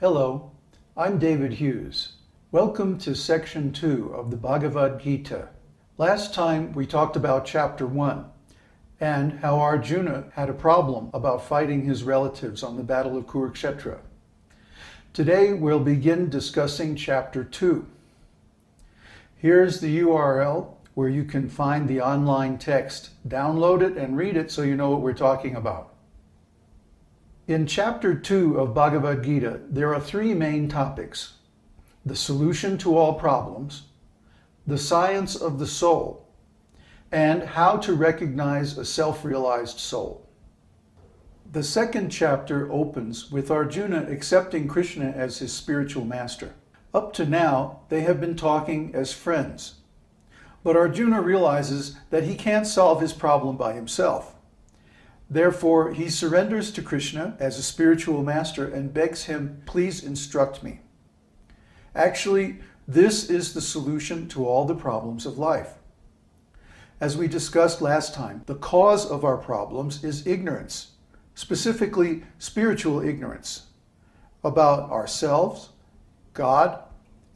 Hello, I'm David Hughes. Welcome to Section 2 of the Bhagavad-gita. Last time we talked about Chapter 1 and how Arjuna had a problem about fighting his relatives on the Battle of Kurukshetra. Today we'll begin discussing Chapter 2. Here's the URL where you can find the online text. Download it and read it so you know what we're talking about. In Chapter 2 of Bhagavad-gita, there are three main topics: the solution to all problems, the science of the soul, and how to recognize a self-realized soul. The second chapter opens with Arjuna accepting Krishna as his spiritual master. Up to now, they have been talking as friends. But Arjuna realizes that he can't solve his problem by himself. Therefore, he surrenders to Krishna as a spiritual master and begs him, "Please instruct me." Actually, this is the solution to all the problems of life. As we discussed last time, the cause of our problems is ignorance, specifically spiritual ignorance, about ourselves, God,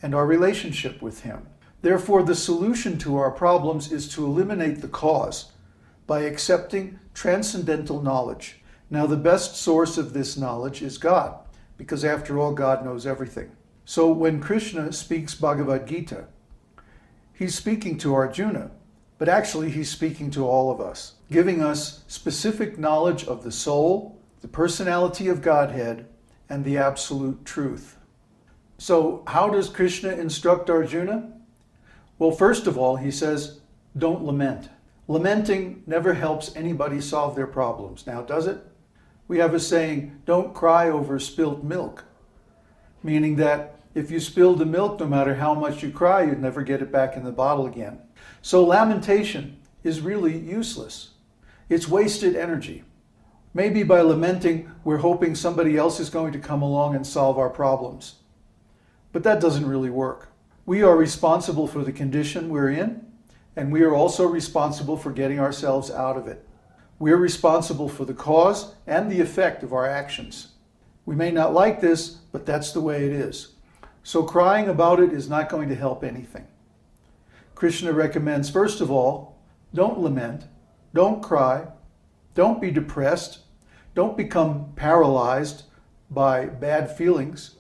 and our relationship with Him. Therefore, the solution to our problems is to eliminate the cause by accepting transcendental knowledge. Now, the best source of this knowledge is God, because after all, God knows everything. So when Krishna speaks Bhagavad-gita, he's speaking to Arjuna, but actually he's speaking to all of us, giving us specific knowledge of the soul, the personality of Godhead, and the absolute truth. So how does Krishna instruct Arjuna? Well, first of all, he says, don't lament. Lamenting never helps anybody solve their problems. Now, does it? We have a saying, don't cry over spilt milk, meaning that if you spill the milk, no matter how much you cry, you'd never get it back in the bottle again. So lamentation is really useless. It's wasted energy. Maybe by lamenting, we're hoping somebody else is going to come along and solve our problems. But that doesn't really work. We are responsible for the condition we're in, and we are also responsible for getting ourselves out of it. We're responsible for the cause and the effect of our actions. We may not like this, but that's the way it is. So crying about it is not going to help anything. Krishna recommends, first of all, don't lament, don't cry, don't be depressed, don't become paralyzed by bad feelings.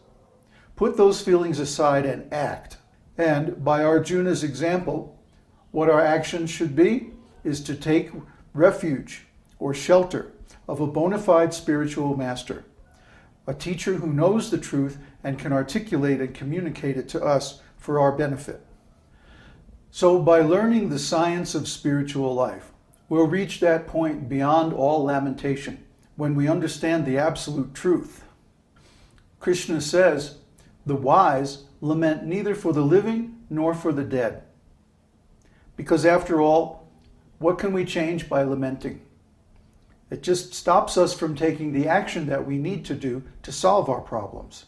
Put those feelings aside and act. And by Arjuna's example, what our actions should be is to take refuge or shelter of a bona fide spiritual master, a teacher who knows the truth and can articulate and communicate it to us for our benefit. So by learning the science of spiritual life, we'll reach that point beyond all lamentation, when we understand the absolute truth. Krishna says, the wise lament neither for the living nor for the dead. Because after all, what can we change by lamenting? It just stops us from taking the action that we need to do to solve our problems.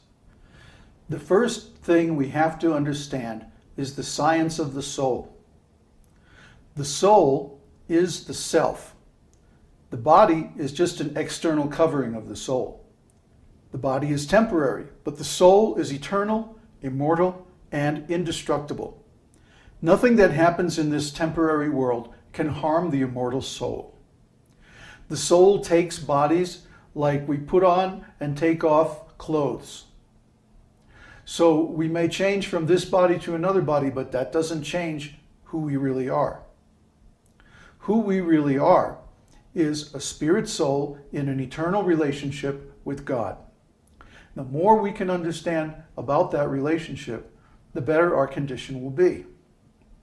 The first thing we have to understand is the science of the soul. The soul is the self. The body is just an external covering of the soul. The body is temporary, but the soul is eternal, immortal, and indestructible. Nothing that happens in this temporary world can harm the immortal soul. The soul takes bodies like we put on and take off clothes. So we may change from this body to another body, but that doesn't change who we really are. Who we really are is a spirit soul in an eternal relationship with God. The more we can understand about that relationship, the better our condition will be.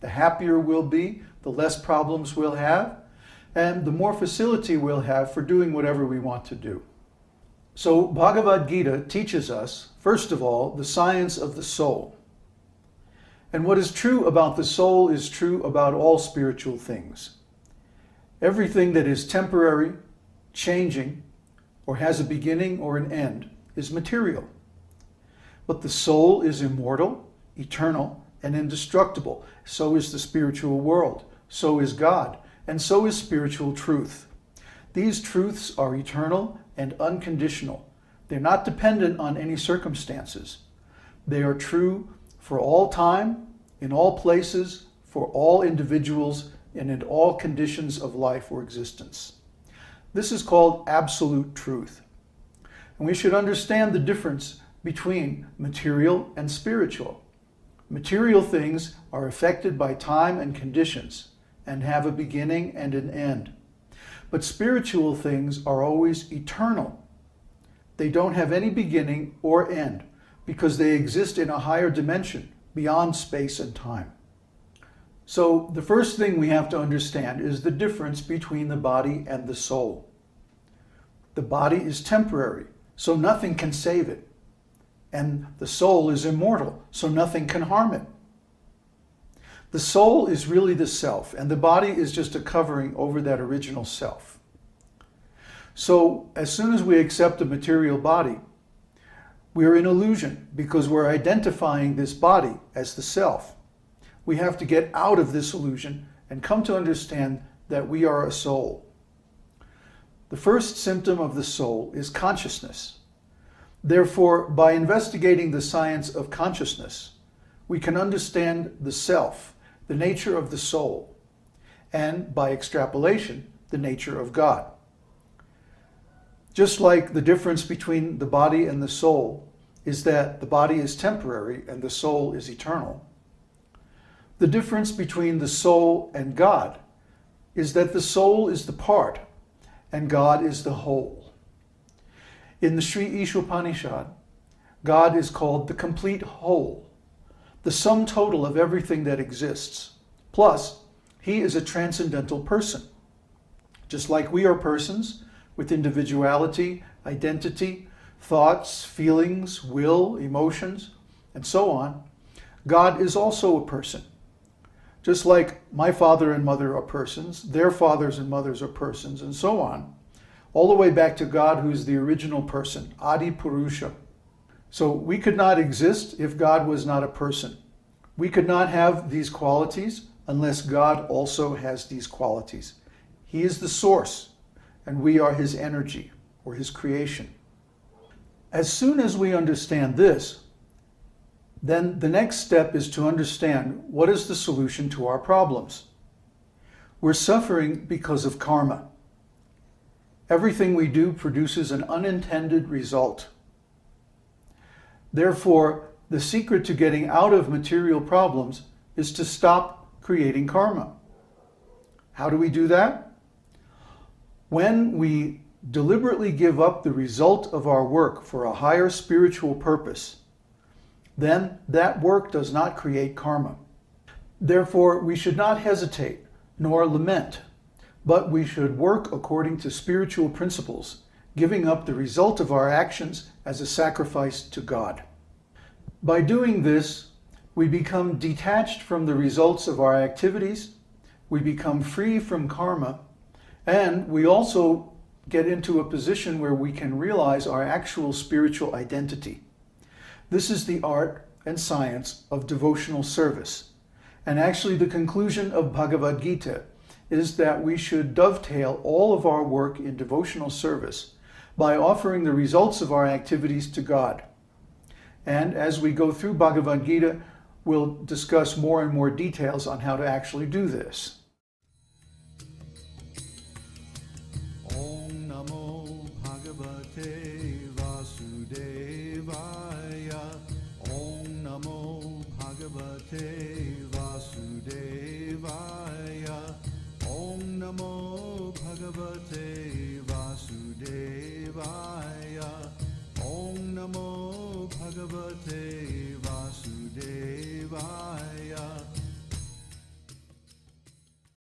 The happier we'll be, the less problems we'll have, and the more facility we'll have for doing whatever we want to do. So Bhagavad-gita teaches us, first of all, the science of the soul. And what is true about the soul is true about all spiritual things. Everything that is temporary, changing, or has a beginning or an end is material. But the soul is immortal, eternal, and indestructible. So is the spiritual world. So is God. And so is spiritual truth. These truths are eternal and unconditional. They're not dependent on any circumstances. They are true for all time, in all places, for all individuals, and in all conditions of life or existence. This is called absolute truth. And we should understand the difference between material and spiritual. Material things are affected by time and conditions and have a beginning and an end. But spiritual things are always eternal. They don't have any beginning or end because they exist in a higher dimension beyond space and time. So the first thing we have to understand is the difference between the body and the soul. The body is temporary, so nothing can save it. And the soul is immortal, so nothing can harm it. The soul is really the self, and the body is just a covering over that original self. So as soon as we accept a material body, we're in illusion because we're identifying this body as the self. We have to get out of this illusion and come to understand that we are a soul. The first symptom of the soul is consciousness. Therefore, by investigating the science of consciousness, we can understand the self, the nature of the soul, and by extrapolation, the nature of God. Just like the difference between the body and the soul is that the body is temporary and the soul is eternal, the difference between the soul and God is that the soul is the part and God is the whole. In the Sri Ishopanishad, God is called the complete whole, the sum total of everything that exists. Plus, he is a transcendental person. Just like we are persons with individuality, identity, thoughts, feelings, will, emotions, and so on, God is also a person. Just like my father and mother are persons, their fathers and mothers are persons, and so on, all the way back to God, who's the original person, Adi Purusha. So we could not exist if God was not a person. We could not have these qualities unless God also has these qualities. He is the source, and we are his energy, or his creation. As soon as we understand this, then the next step is to understand what is the solution to our problems. We're suffering because of karma. Everything we do produces an unintended result. Therefore, the secret to getting out of material problems is to stop creating karma. How do we do that? When we deliberately give up the result of our work for a higher spiritual purpose, then that work does not create karma. Therefore, we should not hesitate nor lament, but we should work according to spiritual principles, giving up the result of our actions as a sacrifice to God. By doing this, we become detached from the results of our activities, we become free from karma, and we also get into a position where we can realize our actual spiritual identity. This is the art and science of devotional service. And actually the conclusion of Bhagavad-gita is that we should dovetail all of our work in devotional service by offering the results of our activities to God. And as we go through Bhagavad-gita, we'll discuss more and more details on how to actually do this. Om Namo Bhagavate Vasudevaya. Om Namo Bhagavate Vasudevaya.